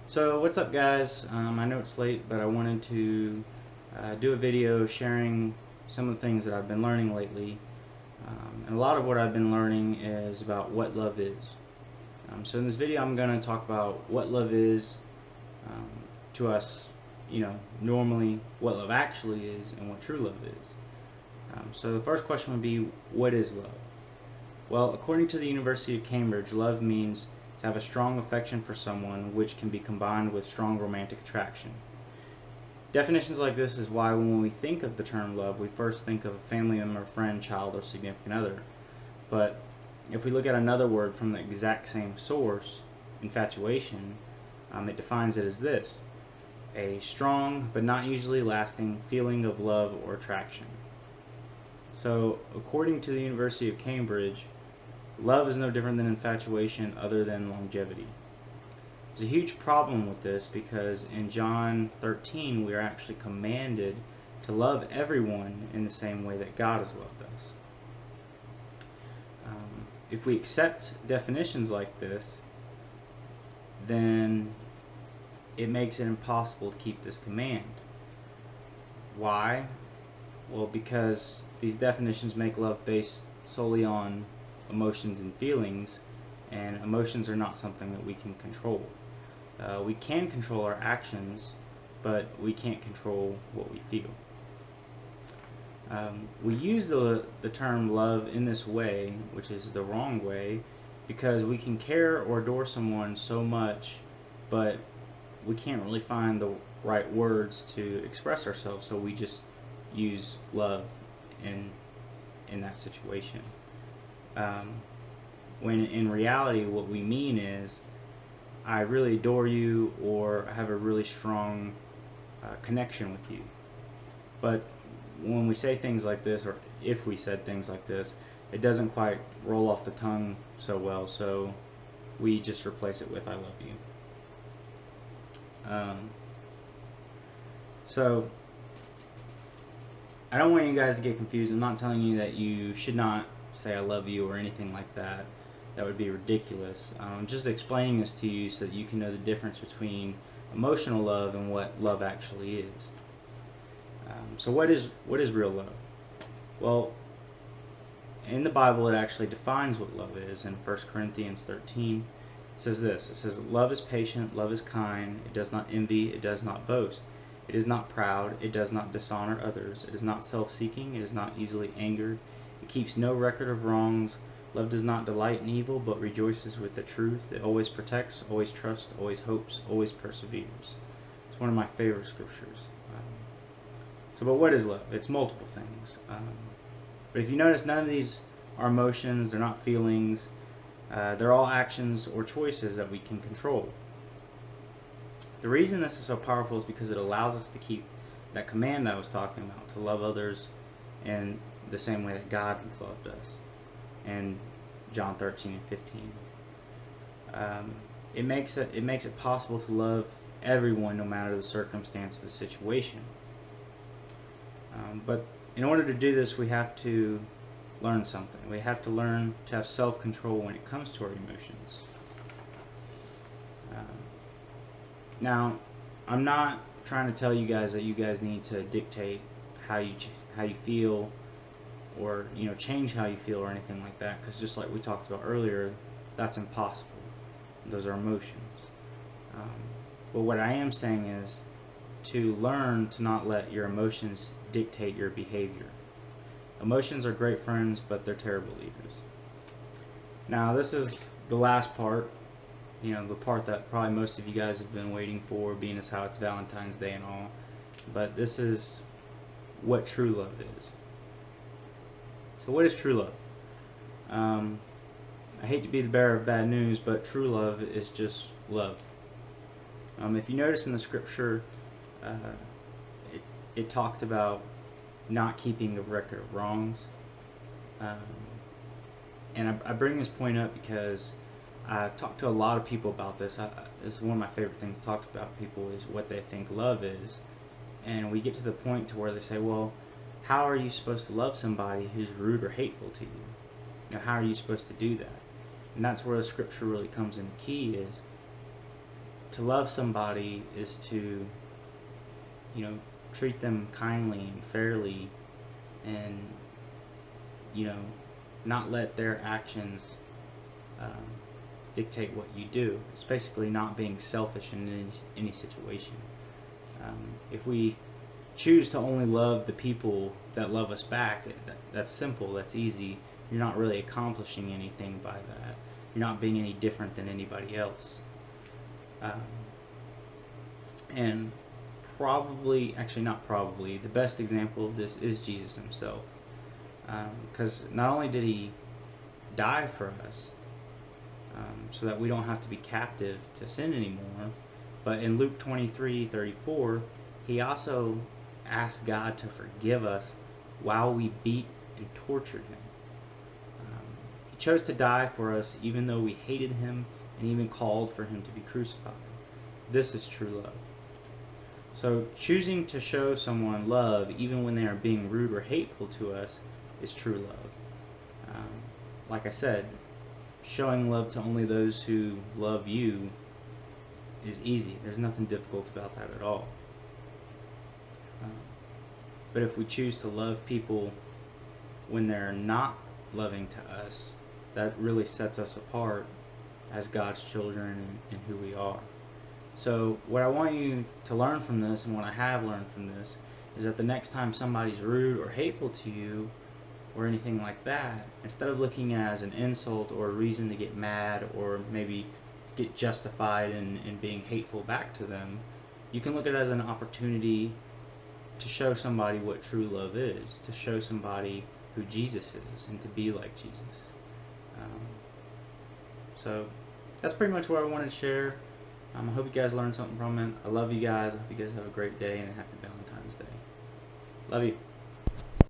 So what's up, guys? I know it's late, but I wanted to do a video sharing some of the things that I've been learning lately. And a lot of what I've been learning is about what love is. So in this video I'm going to talk about what love is um, to us, normally, what love actually is, and what true love is. So the first question would be, what is love? Well, according to the University of Cambridge, love means to have a strong affection for someone, which can be combined with strong romantic attraction. Definitions like this is why when we think of the term love, we first think of a family member, friend, child, or significant other. But if we look at another word from the exact same source, infatuation, it defines it as this: a strong but not usually lasting feeling of love or attraction. So, according to the University of Cambridge, love is no different than infatuation other than longevity. There's a huge problem with this because in John 13 we are actually commanded to love everyone in the same way that God has loved us. If we accept definitions like this, then it makes it impossible to keep this command. Why? Well, because these definitions make love based solely on emotions and feelings, and emotions are not something that we can control. We can control our actions, but we can't control what we feel. We use the term love in this way, which is the wrong way, because we can care or adore someone so much, but we can't really find the right words to express ourselves, so we just use love in that situation. When in reality what we mean is, I really adore you, or I have a really strong connection with you. But when we say things like this, or if we said things like this, it doesn't quite roll off the tongue so well, so we just replace it with I love you. So I don't want you guys to get confused. I'm not telling you that you should not say I love you or anything like that. That would be ridiculous. I'm just explaining this to you so that you can know the difference between emotional love and what love actually is. So what is real love? Well, in the Bible it actually defines what love is. In 1 Corinthians 13 it says this. It says, love is patient, love is kind, it does not envy, it does not boast. It is not proud, it does not dishonor others, it is not self-seeking, it is not easily angered, it keeps no record of wrongs. Love does not delight in evil, but rejoices with the truth. It always protects, always trusts, always hopes, always perseveres. It's one of my favorite scriptures. But what is love? It's multiple things. But if you notice, none of these are emotions, they're not feelings, they're all actions or choices that we can control. The reason this is so powerful is because it allows us to keep that command I was talking about, to love others in the same way that God has loved us, and John 13 and 15. It makes it possible to love everyone no matter the circumstance of the situation. But in order to do this, we have to learn something. We have to learn to have self-control when it comes to our emotions. Now, I'm not trying to tell you guys that you guys need to dictate how you feel, or change how you feel or anything like that, because just like we talked about earlier, that's impossible. Those are emotions. But what I am saying is to learn to not let your emotions dictate your behavior. Emotions are great friends, but they're terrible leaders. Now, this is the last part, the part that probably most of you guys have been waiting for, being as how it's Valentine's Day and all. But this is what true love is. So what is true love? I hate to be the bearer of bad news, but true love is just love. If you notice in the scripture, it talked about not keeping a record of wrongs. And I bring this point up because I've talked to a lot of people about this. It's one of my favorite things to talk about people is what they think love is. And we get to the point to where they say, well, how are you supposed to love somebody who's rude or hateful to you? How are you supposed to do that? And that's where the scripture really comes in key, is to love somebody is to, treat them kindly and fairly, and, not let their actions dictate what you do. It's basically not being selfish in any situation. If we choose to only love the people that love us back, that's simple, that's easy. You're not really accomplishing anything by that. You're not being any different than anybody else. And the best example of this is Jesus himself. Because not only did he die for us, so that we don't have to be captive to sin anymore, but in Luke 23:34, he also asked God to forgive us while we beat and tortured him. He chose to die for us even though we hated him and even called for him to be crucified. This is true love. So choosing to show someone love even when they are being rude or hateful to us is true love. Like I said, showing love to only those who love you is easy. There's nothing difficult about that at all. But if we choose to love people when they're not loving to us, that really sets us apart as God's children and who we are. So what I want you to learn from this, and what I have learned from this, is that the next time somebody's rude or hateful to you or anything like that, instead of looking at it as an insult or a reason to get mad or maybe get justified in being hateful back to them, you can look at it as an opportunity to show somebody what true love is, to show somebody who Jesus is, and to be like Jesus. So that's pretty much what I wanted to share. I hope you guys learned something from it. I love you guys. I hope you guys have a great day and a happy Valentine's Day. Love you.